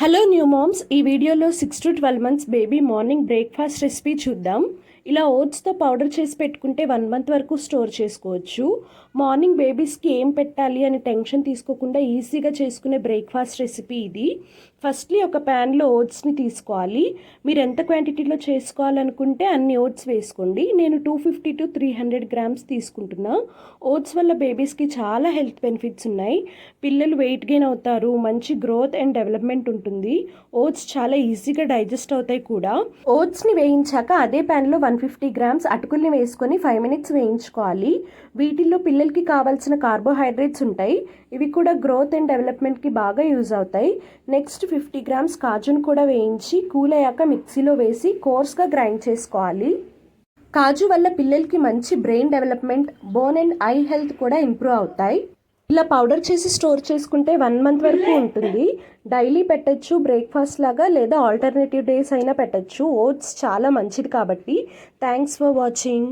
Hello new moms, ఈ వీడియోలో 6 to 12 months baby morning breakfast recipe చూద్దాం. ఇలా ఓట్స్తో పౌడర్ చేసి పెట్టుకుంటే 1 month వరకు స్టోర్ చేసుకోవచ్చు. మార్నింగ్ బేబీస్కి ఏం పెట్టాలి అని టెన్షన్ తీసుకోకుండా ఈజీగా చేసుకునే బ్రేక్ఫాస్ట్ రెసిపీ ఇది. ఫస్ట్లీ ఒక ప్యాన్లో ఓట్స్ని తీసుకోవాలి. మీరు ఎంత క్వాంటిటీలో చేసుకోవాలనుకుంటే అన్ని ఓట్స్ వేసుకోండి. నేను 250 to 300 grams తీసుకుంటున్నా. ఓట్స్ వల్ల బేబీస్కి చాలా హెల్త్ బెనిఫిట్స్ ఉన్నాయి. పిల్లలు వెయిట్ గెయిన్ అవుతారు, మంచి గ్రోత్ అండ్ డెవలప్మెంట్ ఉంటుంది. ఓట్స్ చాలా ఈజీగా డైజెస్ట్ అవుతాయి కూడా. ఓట్స్ని వేయించాక అదే ప్యాన్లో 150 grams అటుకుల్ని వేసుకొని 5 minutes వేయించుకోవాలి. వీటిల్లో పిల్లలకి కావాల్సిన కార్బోహైడ్రేట్స్ ఉంటాయి. ఇవి కూడా గ్రోత్ అండ్ డెవలప్మెంట్కి బాగా యూజ్ అవుతాయి. నెక్స్ట్ 50 grams కాజును కూడా వేయించి కూల్ అయ్యాక మిక్సీలో వేసి కోర్స్గా గ్రైండ్ చేసుకోవాలి. కాజు వల్ల పిల్లలకి మంచి brain development, bone and I health కూడా ఇంప్రూవ్ అవుతాయి. ఇలా పౌడర్ చేసి స్టోర్ చేసుకుంటే 1 month వరకు ఉంటుంది. డైలీ పెట్టచ్చు బ్రేక్ఫాస్ట్ లాగా, లేదా ఆల్టర్నేటివ్ డేస్ అయినా పెట్టచ్చు. ఓట్స్ చాలా మంచిది కాబట్టి. Thanks for watching.